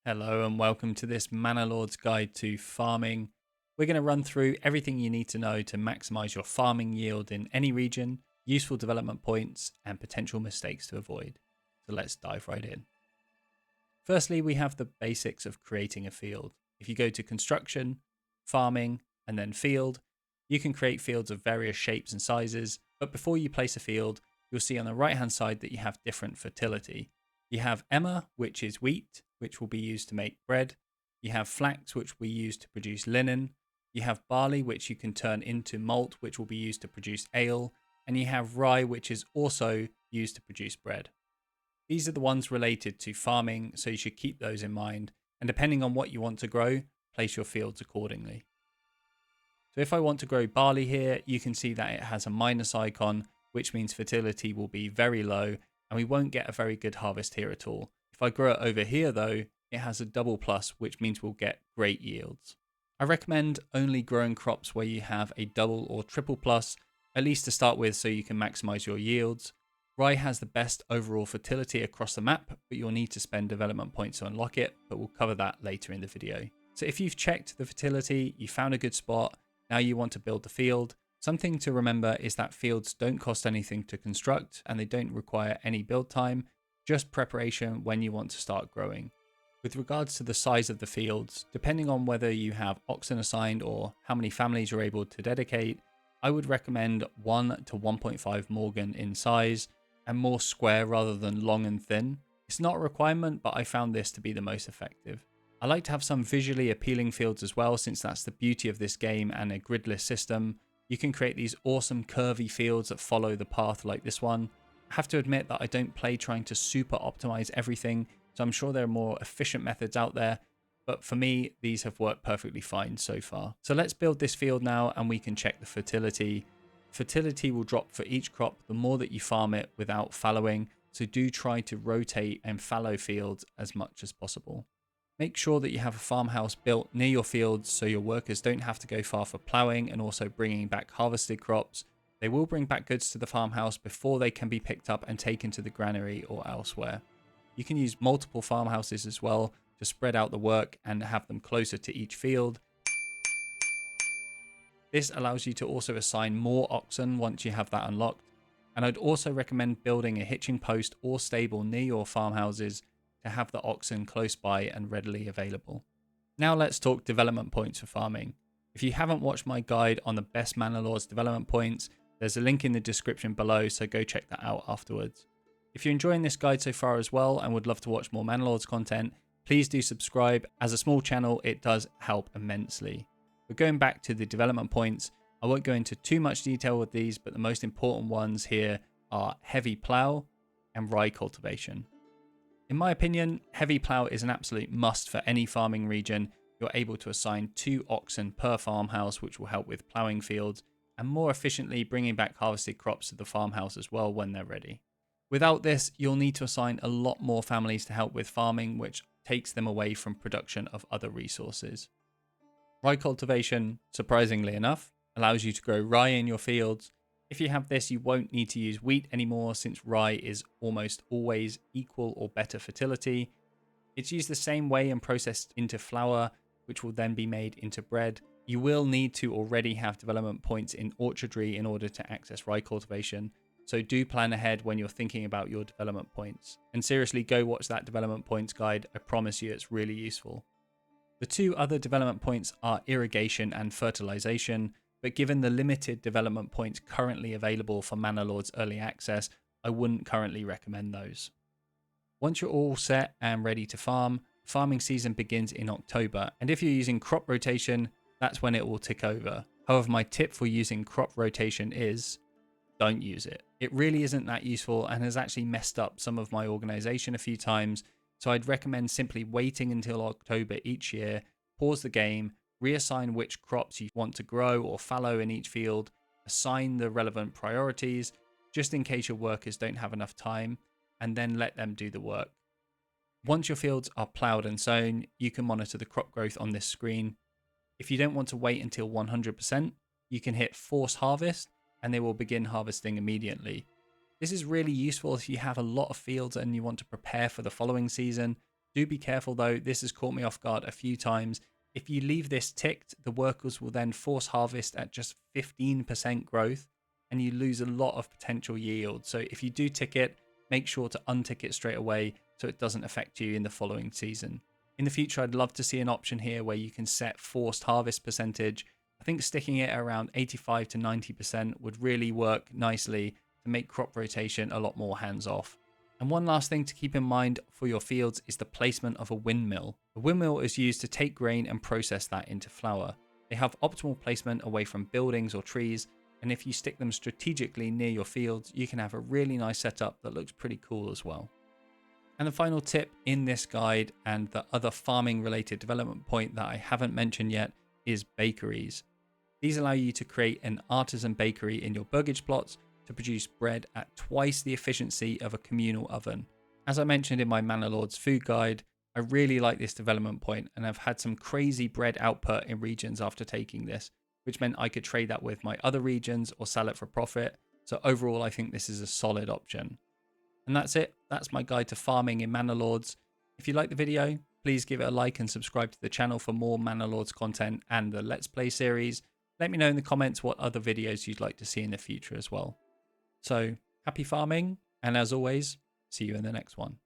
Hello and welcome to this Manor Lords Guide to Farming. We're going to run through everything you need to know to maximize your farming yield in any region, useful development points, and potential mistakes to avoid. So let's dive right in. Firstly, we have the basics of creating a field. If you go to construction, farming, and then field, you can create fields of various shapes and sizes. But before you place a field, you'll see on the right hand side that you have different fertility. You have emmer, which is wheat, which will be used to make bread. You have flax, which we use to produce linen. You have barley, which you can turn into malt, which will be used to produce ale. And you have rye, which is also used to produce bread. These are the ones related to farming, so you should keep those in mind. And depending on what you want to grow, place your fields accordingly. So if I want to grow barley here, you can see that it has a minus icon, which means fertility will be very low and we won't get a very good harvest here at all. If I grow it over here though, it has a double plus, which means we'll get great yields. I recommend only growing crops where you have a double or triple plus, at least to start with, so you can maximize your yields. Rye has the best overall fertility across the map, but you'll need to spend development points to unlock it, but we'll cover that later in the video. So if you've checked the fertility, you found a good spot, now you want to build the field. Something to remember is that fields don't cost anything to construct and they don't require any build time, just preparation when you want to start growing. With regards to the size of the fields, depending on whether you have oxen assigned or how many families you're able to dedicate, I would recommend 1 to 1.5 Morgan in size and more square rather than long and thin. It's not a requirement, but I found this to be the most effective. I like to have some visually appealing fields as well, since that's the beauty of this game and a gridless system. You can create these awesome curvy fields that follow the path like this one. I have to admit that I don't play trying to super optimize everything, so I'm sure there are more efficient methods out there, but for me, these have worked perfectly fine so far. So let's build this field now and we can check the fertility. Fertility will drop for each crop the more that you farm it without fallowing, so do try to rotate and fallow fields as much as possible. Make sure that you have a farmhouse built near your fields so your workers don't have to go far for ploughing and also bringing back harvested crops. They will bring back goods to the farmhouse before they can be picked up and taken to the granary or elsewhere. You can use multiple farmhouses as well to spread out the work and have them closer to each field. This allows you to also assign more oxen once you have that unlocked. And I'd also recommend building a hitching post or stable near your farmhouses to have the oxen close by and readily available. Now let's talk development points for farming. If you haven't watched my guide on the best Manor Lords development points, there's a link in the description below, so go check that out afterwards. If you're enjoying this guide so far as well and would love to watch more Manor Lords content, please do subscribe. As a small channel, it does help immensely. But going back to the development points, I won't go into too much detail with these, but the most important ones here are heavy plough and rye cultivation. In my opinion, heavy plough is an absolute must for any farming region. You're able to assign 2 oxen per farmhouse, which will help with ploughing fields and more efficiently bringing back harvested crops to the farmhouse as well when they're ready. Without this, you'll need to assign a lot more families to help with farming, which takes them away from production of other resources. Rye cultivation, surprisingly enough, allows you to grow rye in your fields. If you have this, you won't need to use wheat anymore, since rye is almost always equal or better fertility. It's used the same way and processed into flour, which will then be made into bread. You will need to already have development points in orchardry in order to access rye cultivation, so do plan ahead when you're thinking about your development points. And seriously, go watch that development points guide. I promise you it's really useful. The 2 other development points are irrigation and fertilization, but given the limited development points currently available for Manor Lords Early Access, I wouldn't currently recommend those. Once you're all set and ready to farm, farming season begins in October, and if you're using crop rotation, that's when it will tick over. However, my tip for using crop rotation is don't use it. It really isn't that useful and has actually messed up some of my organization a few times, so I'd recommend simply waiting until October each year, pause the game, reassign which crops you want to grow or fallow in each field, assign the relevant priorities, just in case your workers don't have enough time, and then let them do the work. Once your fields are ploughed and sown, you can monitor the crop growth on this screen. If you don't want to wait until 100%, you can hit force harvest and they will begin harvesting immediately. This is really useful if you have a lot of fields and you want to prepare for the following season. Do be careful though, this has caught me off guard a few times. If you leave this ticked, the workers will then force harvest at just 15% growth and you lose a lot of potential yield. So if you do tick it, make sure to untick it straight away so it doesn't affect you in the following season. In the future, I'd love to see an option here where you can set forced harvest percentage. I think sticking it around 85 to 90% would really work nicely to make crop rotation a lot more hands-off. And one last thing to keep in mind for your fields is the placement of a windmill. A windmill is used to take grain and process that into flour. They have optimal placement away from buildings or trees, and if you stick them strategically near your fields, you can have a really nice setup that looks pretty cool as well. And the final tip in this guide, and the other farming related development point that I haven't mentioned yet, is bakeries. These allow you to create an artisan bakery in your burgage plots to produce bread at twice the efficiency of a communal oven. As I mentioned in my Manor Lords food guide, I really like this development point and I've had some crazy bread output in regions after taking this, which meant I could trade that with my other regions or sell it for profit. So overall, I think this is a solid option. And that's it. That's my guide to farming in Manor Lords. If you like the video, please give it a like and subscribe to the channel for more Manor Lords content and the Let's Play series. Let me know in the comments what other videos you'd like to see in the future as well. So happy farming, and as always, see you in the next one.